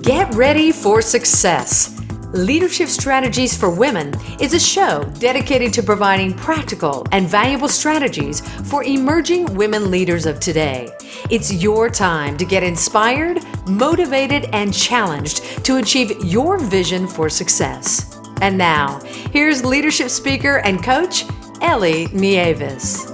Get ready for success. Leadership Strategies for Women is a show dedicated to providing practical and valuable strategies for emerging women leaders of today. It's your time to get inspired, motivated, and challenged to achieve your vision for success. And now, here's leadership speaker and coach, Ellie Nieves.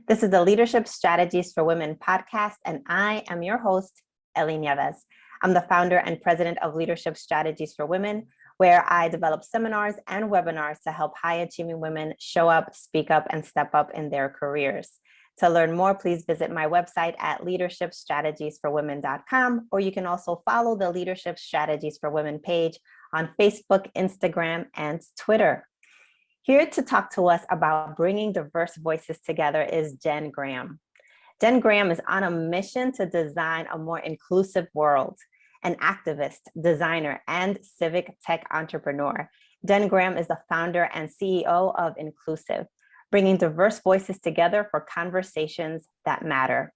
This is the Leadership Strategies for Women podcast, and I am your host, Ellie Nieves. I'm the founder and president of Leadership Strategies for Women, where I develop seminars and webinars to help high-achieving women show up, speak up, and step up in their careers. To learn more, please visit my website at leadershipstrategiesforwomen.com, or you can also follow the Leadership Strategies for Women page on Facebook, Instagram, and Twitter. Here to talk to us about bringing diverse voices together is Jenn Graham. Jenn Graham is on a mission to design a more inclusive world. An activist, designer, and civic tech entrepreneur, Jenn Graham is the founder and CEO of Inclusivv, bringing diverse voices together for conversations that matter.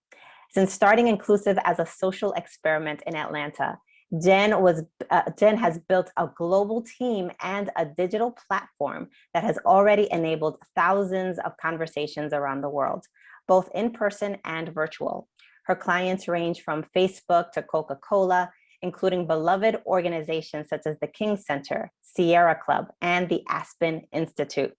Since starting Inclusivv as a social experiment in Atlanta, Jenn has built a global team and a digital platform that has already enabled thousands of conversations around the world, both in person and virtual. Her clients range from Facebook to Coca-Cola, including beloved organizations such as the King Center, Sierra Club, and the Aspen Institute.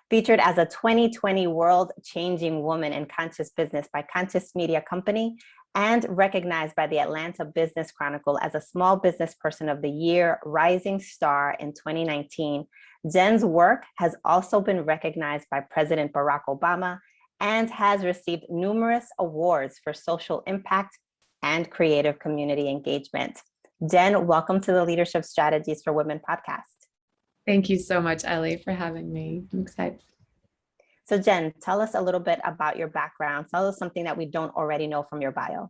Featured as a 2020 World-Changing Woman in Conscious Business by Conscious Media Company, and recognized by the Atlanta Business Chronicle as a Small Business Person of the Year Rising Star in 2019, Jenn's work has also been recognized by President Barack Obama and has received numerous awards for social impact and creative community engagement. Jenn, welcome to the Leadership Strategies for Women podcast. Thank you so much, Ellie, for having me. I'm excited. So Jenn, tell us a little bit about your background. Tell us something that we don't already know from your bio.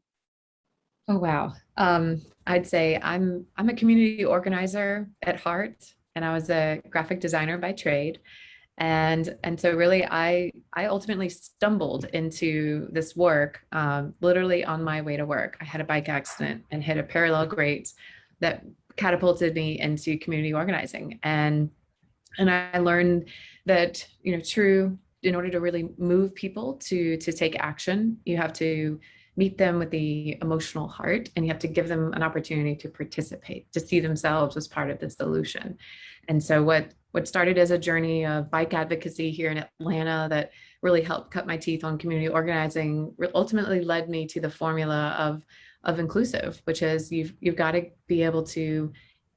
Oh, wow. I'd say I'm a community organizer at heart, and I was a graphic designer by trade. And so really, I ultimately stumbled into this work literally on my way to work. I had a bike accident and hit a parallel grate that catapulted me into community organizing. And I learned that, in order to really move people to take action, you have to meet them with the emotional heart, and you have to give them an opportunity to participate, to see themselves as part of the solution. And so what started as a journey of bike advocacy here in Atlanta that really helped cut my teeth on community organizing ultimately led me to the formula of Inclusivv, which is you've got to be able to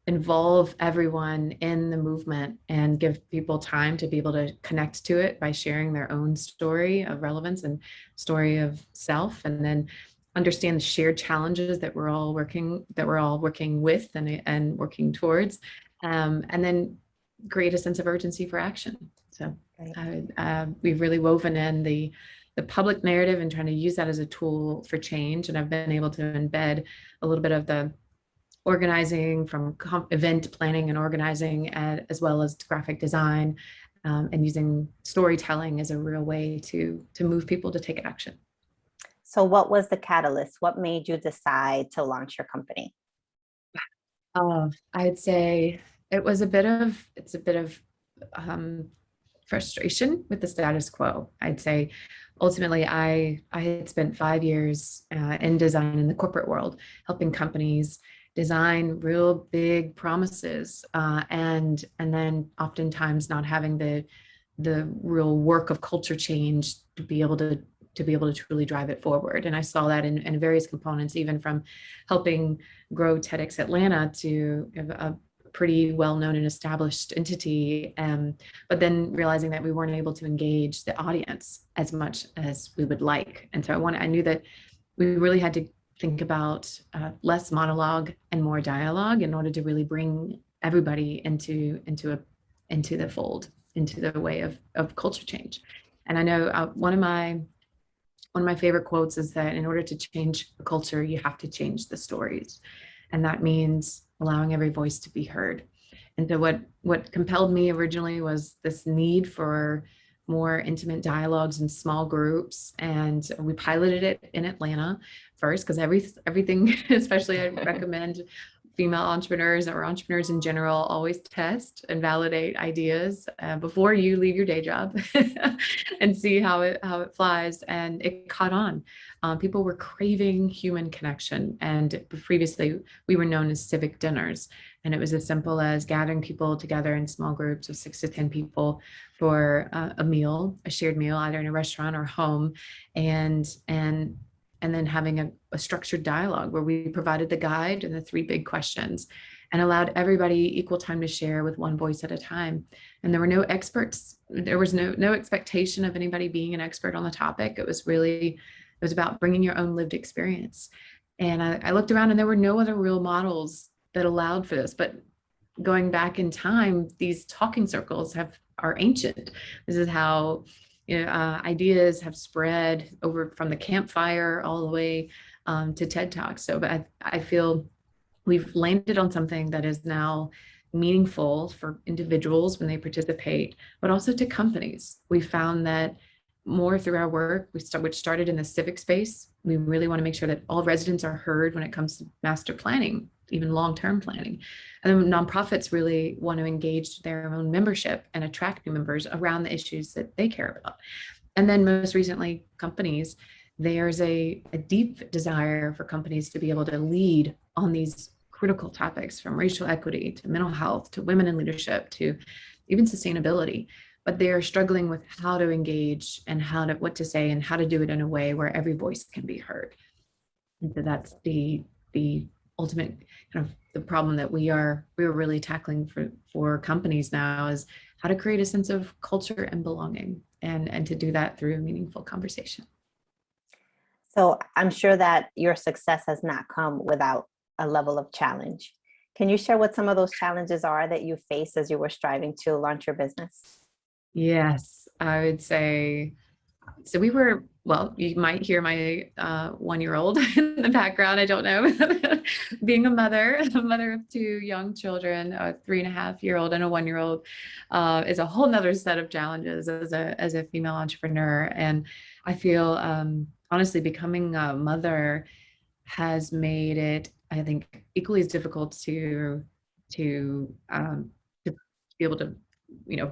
involve everyone in the movement and give people time to be able to connect to it by sharing their own story of relevance and story of self, and then understand the shared challenges that we're all working with and working towards, and then create a sense of urgency for action. So we've really woven in the public narrative and trying to use that as a tool for change. And I've been able to embed a little bit of the organizing from event planning and organizing, as well as graphic design, and using storytelling as a real way to move people to take action. So what was the catalyst? What made you decide to launch your company? I'd say it's a bit of frustration with the status quo. I'd say ultimately I had spent 5 years in design in the corporate world, helping companies design real big promises, and then oftentimes not having the real work of culture change to be able to truly drive it forward. And I saw that in various components, even from helping grow TEDx Atlanta to a pretty well-known and established entity, but then realizing that we weren't able to engage the audience as much as we would like. And so I knew that we really had to think about less monologue and more dialogue in order to really bring everybody into the fold, into the way of culture change. And I know one of my favorite quotes is that in order to change a culture, you have to change the stories. And that means allowing every voice to be heard. And so what compelled me originally was this need for more intimate dialogues in small groups. And we piloted it in Atlanta first, because everything, especially I recommend female entrepreneurs or entrepreneurs in general, always test and validate ideas before you leave your day job and see how it flies. And it caught on. People were craving human connection. And previously we were known as civic dinners. And it was as simple as gathering people together in small groups of 6 to 10 people for a meal, a shared meal, either in a restaurant or home, and then having a structured dialogue where we provided the guide and the 3 big questions and allowed everybody equal time to share with one voice at a time. And there were no experts. There was no expectation of anybody being an expert on the topic. It was about bringing your own lived experience. And I looked around and there were no other real models that allowed for this. But going back in time, these talking circles are ancient. This is how ideas have spread over from the campfire all the way to TED Talks. So but I feel we've landed on something that is now meaningful for individuals when they participate, but also to companies. We found that more through our work, which started in the civic space. We really want to make sure that all residents are heard when it comes to master planning, even long-term planning. And then nonprofits really want to engage their own membership and attract new members around the issues that they care about. And then most recently, companies, there's a deep desire for companies to be able to lead on these critical topics, from racial equity to mental health to women in leadership to even sustainability. But they're struggling with how to engage and what to say and how to do it in a way where every voice can be heard. And so that's the ultimate kind of the problem that we're really tackling for companies now, is how to create a sense of culture and belonging, and to do that through a meaningful conversation. So I'm sure that your success has not come without a level of challenge. Can you share what some of those challenges are that you faced as you were striving to launch your business? Yes, I would say, so you might hear my 1-year-old in the background. I don't know. Being a mother of 2 young children, a 3.5-year-old and a 1-year-old, is a whole nother set of challenges as a female entrepreneur. And I feel, honestly, becoming a mother has made it, I think, equally as difficult to be able to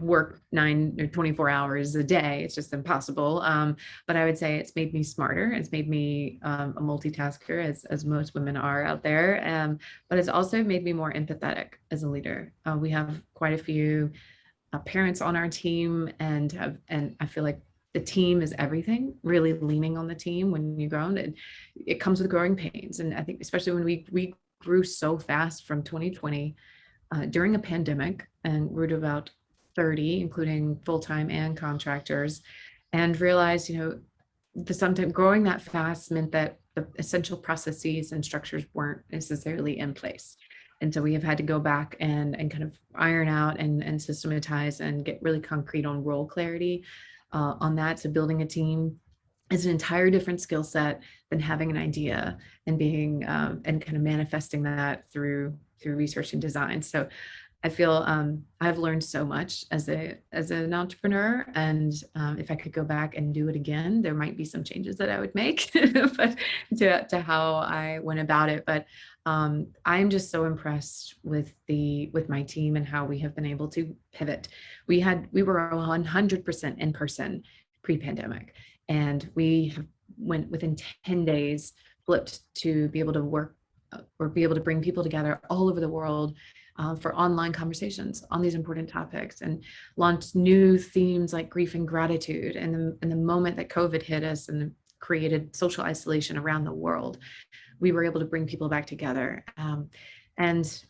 work 9 or 24 hours a day. It's just impossible. But I would say it's made me smarter. It's made me a multitasker, as most women are out there. But it's also made me more empathetic as a leader. We have quite a few parents on our team, and I feel like the team is everything. Really leaning on the team when you grow, and it comes with growing pains. And I think especially when we grew so fast from 2020 during a pandemic, and grew to about 30, including full-time and contractors, and realized, sometimes growing that fast meant that the essential processes and structures weren't necessarily in place. And so we have had to go back and kind of iron out and systematize and get really concrete on role clarity on that. So building a team is an entire different skill set than having an idea and being and kind of manifesting that through research and design. So I feel I've learned so much as an entrepreneur, and if I could go back and do it again, there might be some changes that I would make, but to how I went about it. But I'm just so impressed with my team and how we have been able to pivot. We were 100% in person pre-pandemic, and we went within 10 days, flipped to be able to work or be able to bring people together all over the world for online conversations on these important topics, and launched new themes like grief and gratitude. And the moment that COVID hit us and created social isolation around the world, we were able to bring people back together. And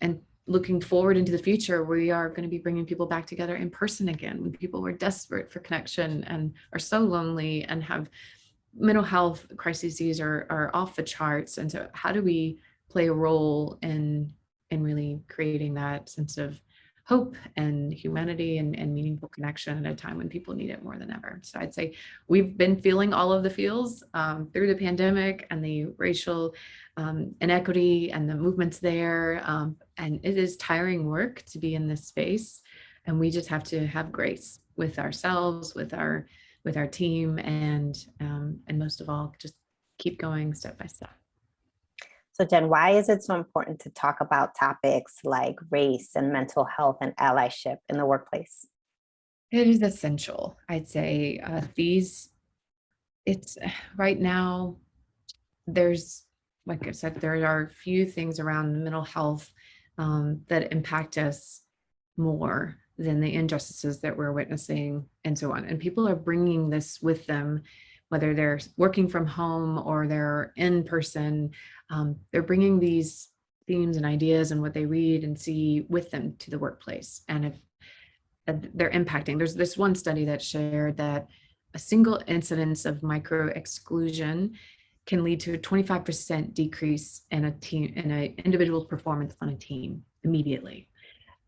looking forward into the future, we are going to be bringing people back together in person again, when people were desperate for connection and are so lonely and have mental health crises are off the charts. And so how do we play a role in really creating that sense of hope and humanity and meaningful connection at a time when people need it more than ever? So I'd say we've been feeling all of the feels through the pandemic and the racial inequity and the movements there. And it is tiring work to be in this space. And we just have to have grace with ourselves, with our team, and most of all, just keep going step by step. So Jen, why is it so important to talk about topics like race and mental health and allyship in the workplace? It is essential, I'd say. It's right now, there's, like I said, there are a few things around mental health that impact us more than the injustices that we're witnessing and so on. And people are bringing this with them, whether they're working from home or they're in person. They're bringing these themes and ideas and what they read and see with them to the workplace. And if they're impacting, there's this one study that shared that a single incidence of micro exclusion can lead to a 25% decrease in a team, in an individual's performance on a team immediately.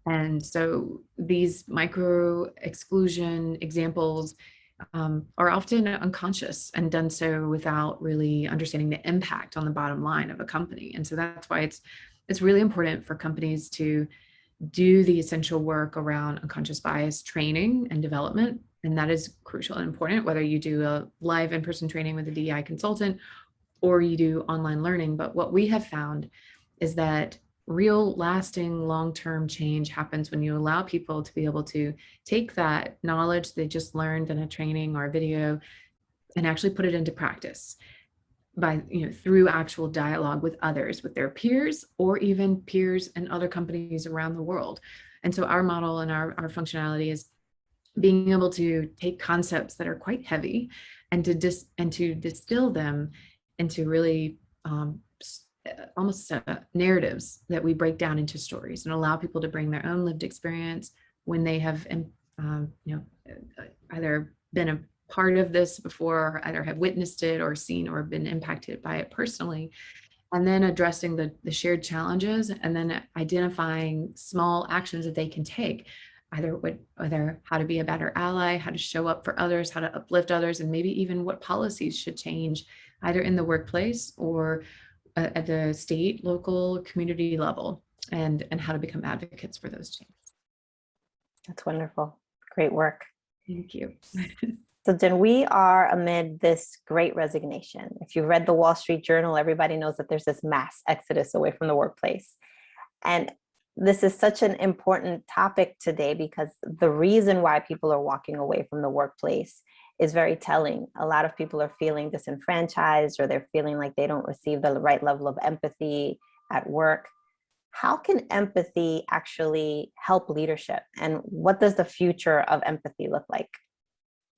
And so these micro exclusion examples are often unconscious and done so without really understanding the impact on the bottom line of a company. And so that's why it's really important for companies to do the essential work around unconscious bias training and development. And that is crucial and important, whether you do a live in-person training with a DEI consultant or you do online learning. But what we have found is that real lasting long-term change happens when you allow people to be able to take that knowledge they just learned in a training or a video and actually put it into practice by, through actual dialogue with others, with their peers, or even peers and other companies around the world. And so our model and our functionality is being able to take concepts that are quite heavy and to distill them into really almost narratives that we break down into stories and allow people to bring their own lived experience when they have either been a part of this before, or either have witnessed it or seen or been impacted by it personally, and then addressing the shared challenges, and then identifying small actions that they can take, either how to be a better ally, how to show up for others, how to uplift others, and maybe even what policies should change either in the workplace or at the state, local, community level, and how to become advocates for those changes. That's wonderful. Great work. Thank you. So Jen, we are amid this great resignation. If you've read the Wall Street Journal, everybody knows that there's this mass exodus away from the workplace. And this is such an important topic today because the reason why people are walking away from the workplace is very telling. A lot of people are feeling disenfranchised, or they're feeling like they don't receive the right level of empathy at work. How can empathy actually help leadership? And what does the future of empathy look like?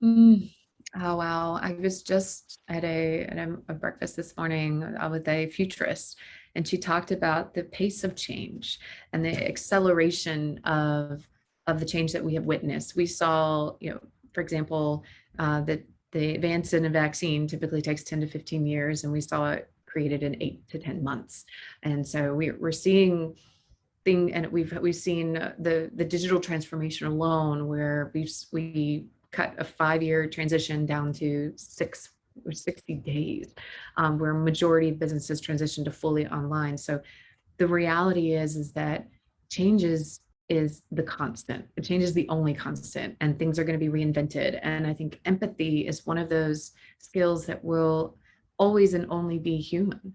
Oh, wow. I was just at a breakfast this morning with a futurist, and she talked about the pace of change and the acceleration of the change that we have witnessed. We saw, for example, that the advance in a vaccine typically takes 10 to 15 years, and we saw it created in 8 to 10 months. And so we're seeing and we've seen the digital transformation alone, where we cut a 5-year transition down to 6 or 60 days, where majority of businesses transition to fully online. So the reality is that changes is the constant. Change is the only constant, and things are going to be reinvented. And I think empathy is one of those skills that will always and only be human.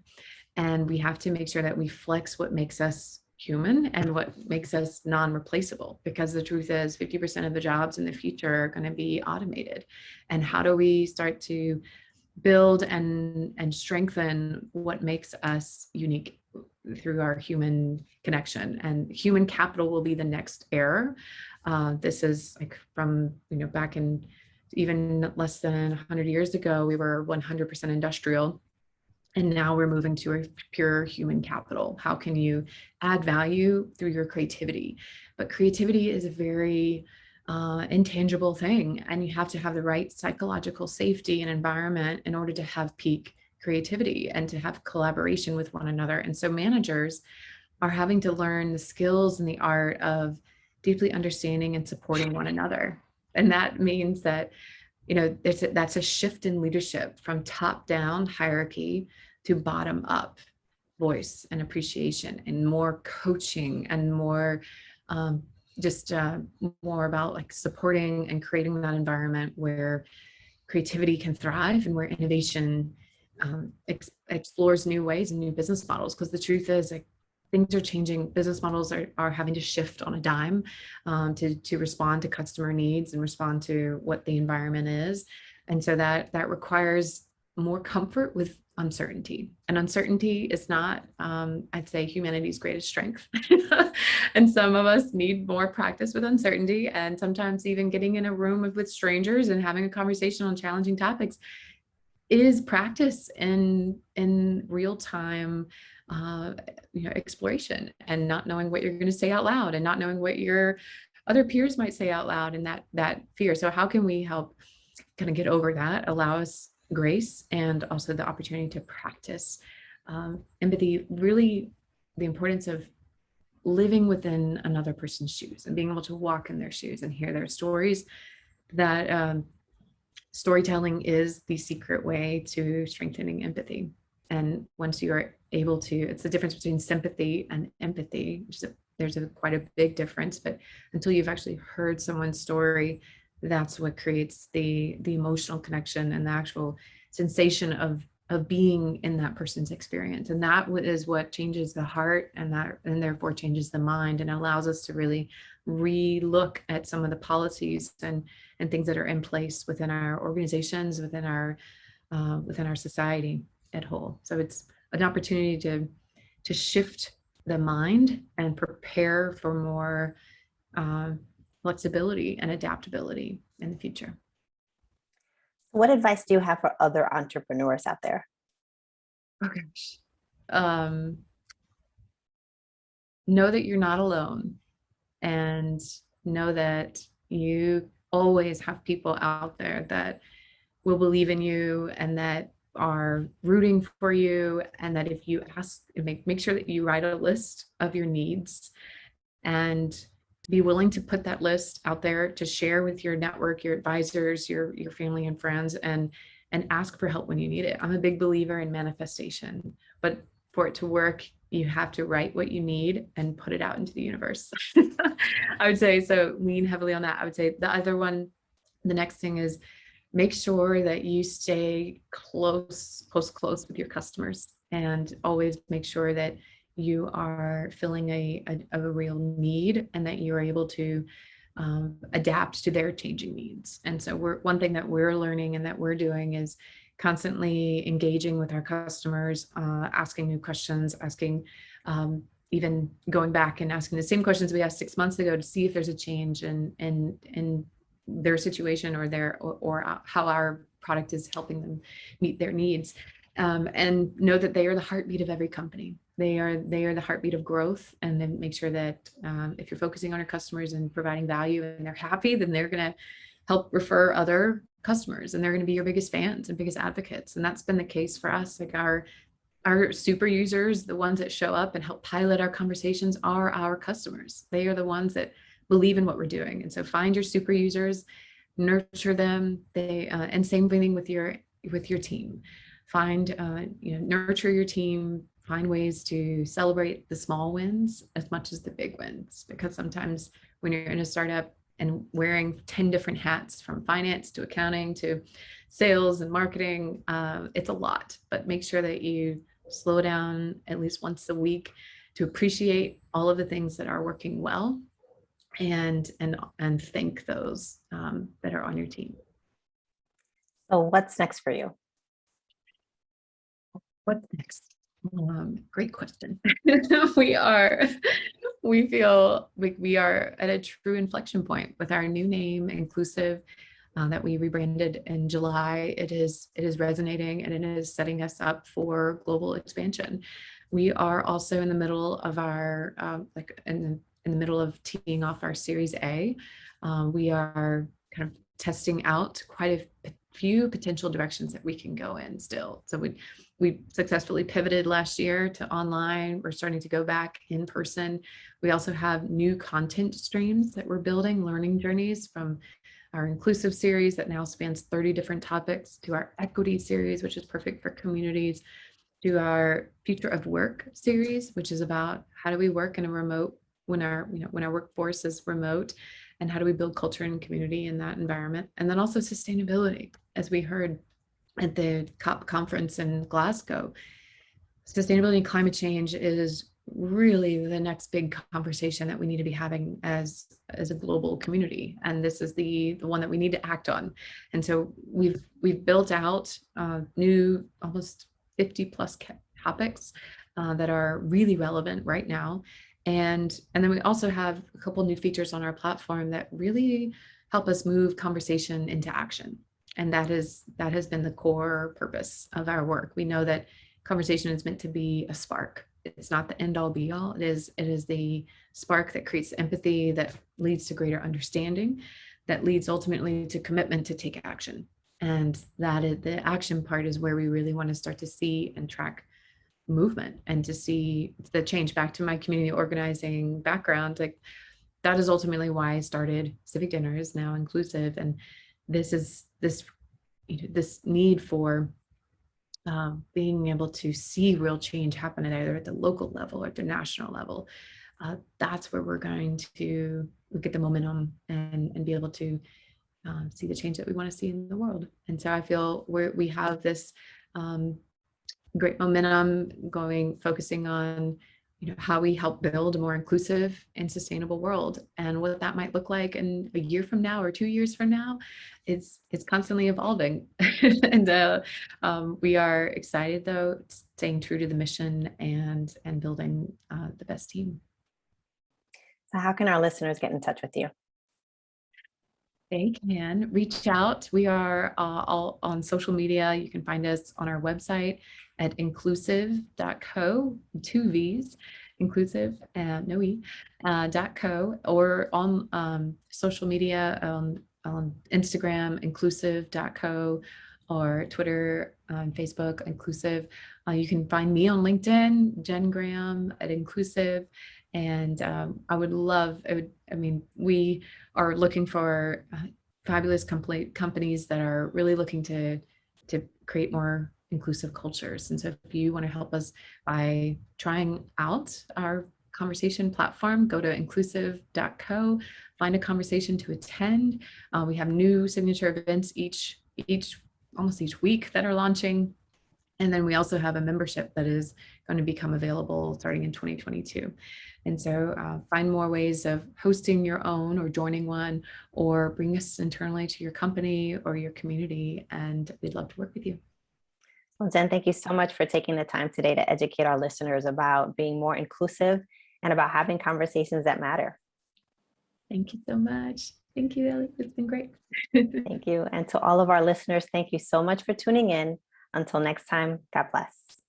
And we have to make sure that we flex what makes us human and what makes us non-replaceable, because the truth is 50% of the jobs in the future are going to be automated. And how do we start to build and strengthen what makes us unique through our human connection? And human capital will be the next era. This is like from, back in even less than 100 years ago, we were 100% industrial. And now we're moving to a pure human capital. How can you add value through your creativity? But creativity is a very intangible thing, and you have to have the right psychological safety and environment in order to have peak creativity and to have collaboration with one another. And so managers are having to learn the skills and the art of deeply understanding and supporting one another. And that means that that's a shift in leadership from top-down hierarchy to bottom-up voice and appreciation, and more coaching and more just more about like supporting and creating that environment where creativity can thrive and where innovation explores new ways and new business models. Because the truth is, like, things are changing. Business models are having to shift on a dime to respond to customer needs and respond to what the environment is. And so that requires more comfort with uncertainty. And uncertainty is not, I'd say, humanity's greatest strength. And some of us need more practice with uncertainty. And sometimes even getting in a room with strangers and having a conversation on challenging topics is practice in real time, exploration, and not knowing what you're going to say out loud and not knowing what your other peers might say out loud, and that fear. So how can we help kind of get over that, allow us grace and also the opportunity to practice empathy, really the importance of living within another person's shoes and being able to walk in their shoes and hear their stories. That storytelling is the secret way to strengthening empathy. And once you are able to, it's the difference between sympathy and empathy, which is there's quite a big difference, but until you've actually heard someone's story, that's what creates the emotional connection and the actual sensation of being in that person's experience. And that is what changes the heart, and therefore changes the mind, and allows us to really re-look at some of the policies and things that are in place within our organizations, within our society at whole. So it's an opportunity to shift the mind and prepare for more flexibility and adaptability in the future. What advice do you have for other entrepreneurs out there? Oh gosh. Know that you're not alone, and know that you always have people out there that will believe in you and that are rooting for you, and that if you ask, make sure that you write a list of your needs and be willing to put that list out there to share with your network, your advisors, your family and friends, and ask for help when you need it. I'm a big believer in manifestation, but for it to work, you have to write what you need and put it out into the universe. I would say, so lean heavily on that. I would say the other one, the next thing is make sure that you stay close with your customers, and always make sure that you are filling a real need, and that you're able to adapt to their changing needs. And so one thing that we're learning and that we're doing is constantly engaging with our customers, asking new questions, asking, even going back and asking the same questions we asked 6 months ago to see if there's a change in their situation or how our product is helping them meet their needs. And know that they are the heartbeat of every company. They are the heartbeat of growth. And then make sure that if you're focusing on your customers and providing value and they're happy, then they're going to help refer other customers, and they're going to be your biggest fans and biggest advocates. And that's been the case for us. Like our super users, the ones that show up and help pilot our conversations, are our customers. They are the ones that believe in what we're doing. And so find your super users, nurture them. And same thing with your team. Find, nurture your team, find ways to celebrate the small wins as much as the big wins, because sometimes when you're in a startup and wearing 10 different hats, from finance to accounting to sales and marketing, it's a lot. But make sure that you slow down at least once a week to appreciate all of the things that are working well, and thank those that are on your team. So what's next for you? What's next? Great question. We feel like we are at a true inflection point with our new name, Inclusivv, that we rebranded in July. It is resonating, and it is setting us up for global expansion. We are also in the middle of our in the middle of teeing off our Series A. We are kind of testing out quite a few potential directions that we can go in still. So we successfully pivoted last year to online. We're starting to go back in person. We also have new content streams that we're building, learning journeys, from our Inclusivv series that now spans 30 different topics, to our equity series, which is perfect for communities, to our future of work series, which is about how do we work in a remote when our workforce is remote, and how do we build culture and community in that environment? And then also sustainability, as we heard at the COP conference in Glasgow. Sustainability and climate change is really the next big conversation that we need to be having as a global community, and this is the one that we need to act on. And so we've built out new almost 50 plus topics that are really relevant right now, and then we also have a couple new features on our platform that really help us move conversation into action. And that has been the core purpose of our work. We know that conversation is meant to be a spark. It's not the end all be all. It is the spark that creates empathy, that leads to greater understanding, that leads ultimately to commitment to take action. And that is, the action part is where we really want to start to see and track movement and to see the change. Back to my community organizing background, like that is ultimately why I started Civic Dinners, now Inclusivv. And this need for being able to see real change happen either at the local level or at the national level. That's where we're going to look at the momentum and be able to see the change that we want to see in the world. And so I feel we have this great momentum going, focusing on how we help build a more inclusive and sustainable world, and what that might look like in a year from now or 2 years from now. It's constantly evolving. And we are excited, though, staying true to the mission and building the best team. So how can our listeners get in touch with you? They can reach out. We are all on social media. You can find us on our website at inclusivv.co, 2 V's, inclusive, no E, .co, or on social media on Instagram, inclusivv.co, or Twitter, Facebook, Inclusivv. You can find me on LinkedIn, Jenn Graham at Inclusivv. And I would love, we are looking for fabulous companies that are really looking to create more inclusive cultures. And so if you want to help us by trying out our conversation platform, go to inclusivv.co, find a conversation to attend. We have new signature events almost each week that are launching. And then we also have a membership that is going to become available starting in 2022. And so find more ways of hosting your own or joining one, or bring us internally to your company or your community. And we'd love to work with you. Well, Jenn, thank you so much for taking the time today to educate our listeners about being more inclusive and about having conversations that matter. Thank you so much. Thank you, Ellie. It's been great. Thank you. And to all of our listeners, thank you so much for tuning in. Until next time, God bless.